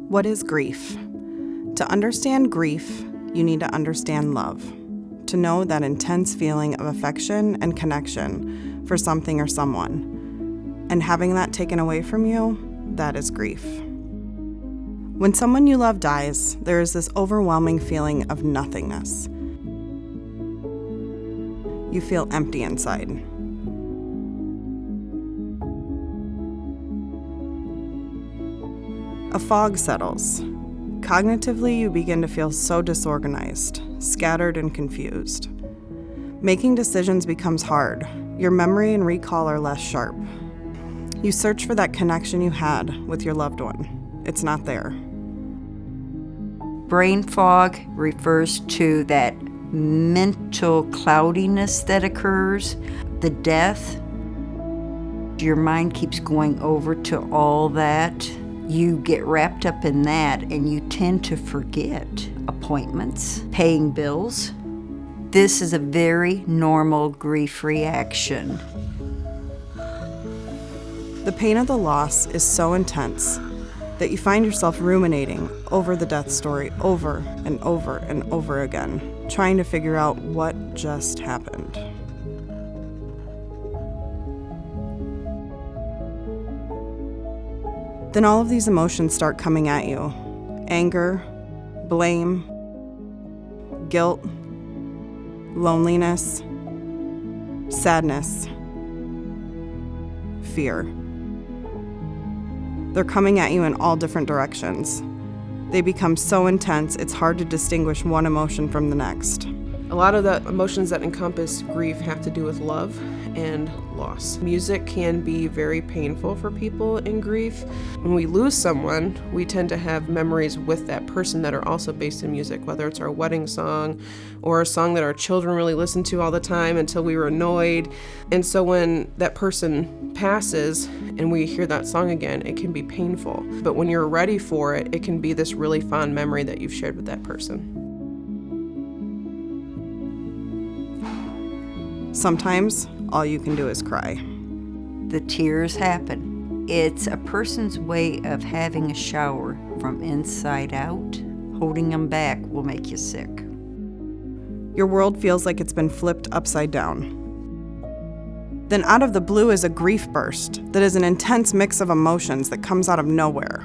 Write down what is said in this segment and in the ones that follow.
What is grief? To understand grief, you need to understand love. To know that intense feeling of affection and connection for something or someone. And having that taken away from you, that is grief. When someone you love dies, there is this overwhelming feeling of nothingness. You feel empty inside. A fog settles. Cognitively, you begin to feel so disorganized, scattered and confused. Making decisions becomes hard. Your memory and recall are less sharp. You search for that connection you had with your loved one. It's not there. Brain fog refers to that mental cloudiness that occurs, the death. Your mind keeps going over to all that. You get wrapped up in that and you tend to forget appointments, paying bills. This is a very normal grief reaction. The pain of the loss is so intense that you find yourself ruminating over the death story over and over and over again, trying to figure out what just happened. Then all of these emotions start coming at you. Anger, blame, guilt, loneliness, sadness, fear. They're coming at you in all different directions. They become so intense, it's hard to distinguish one emotion from the next. A lot of the emotions that encompass grief have to do with love and loss. Music can be very painful for people in grief. When we lose someone, we tend to have memories with that person that are also based in music, whether it's our wedding song or a song that our children really listened to all the time until we were annoyed. And so when that person passes and we hear that song again, it can be painful. But when you're ready for it, it can be this really fond memory that you've shared with that person. Sometimes, all you can do is cry. The tears happen. It's a person's way of having a shower from inside out. Holding them back will make you sick. Your world feels like it's been flipped upside down. Then out of the blue is a grief burst that is an intense mix of emotions that comes out of nowhere.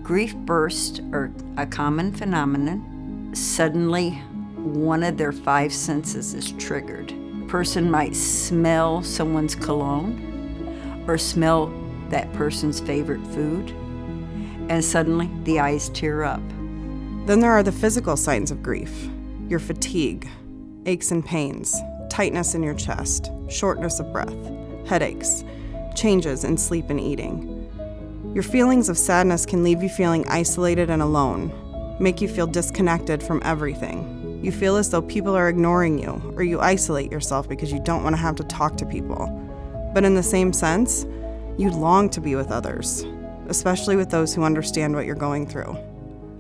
Grief bursts are a common phenomenon. Suddenly, one of their 5 senses is triggered. Person might smell someone's cologne or smell that person's favorite food, and suddenly the eyes tear up. Then there are the physical signs of grief. Your fatigue, aches and pains, tightness in your chest, shortness of breath, headaches, changes in sleep and eating. Your feelings of sadness can leave you feeling isolated and alone, make you feel disconnected from everything. You feel as though people are ignoring you, or you isolate yourself because you don't want to have to talk to people. But in the same sense, you long to be with others, especially with those who understand what you're going through.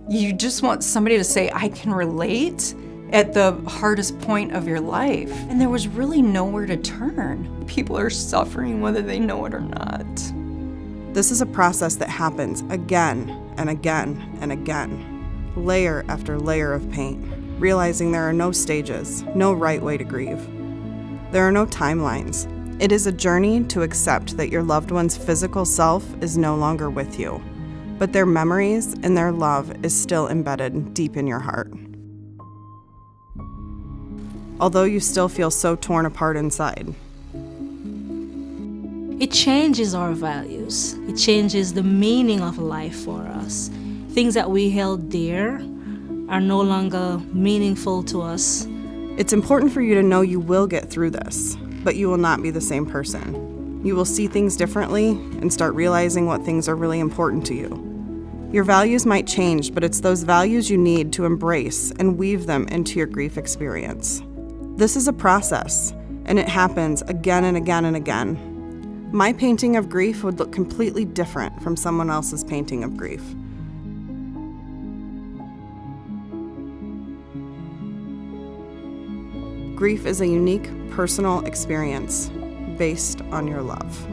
You just want somebody to say, I can relate at the hardest point of your life. And there was really nowhere to turn. People are suffering whether they know it or not. This is a process that happens again and again and again, layer after layer of pain. Realizing there are no stages, no right way to grieve. There are no timelines. It is a journey to accept that your loved one's physical self is no longer with you, but their memories and their love is still embedded deep in your heart. Although you still feel so torn apart inside. It changes our values. It changes the meaning of life for us. Things that we held dear are no longer meaningful to us. It's important for you to know you will get through this, but you will not be the same person. You will see things differently and start realizing what things are really important to you. Your values might change, but it's those values you need to embrace and weave them into your grief experience. This is a process, and it happens again and again and again. My painting of grief would look completely different from someone else's painting of grief. Grief is a unique, personal experience based on your love.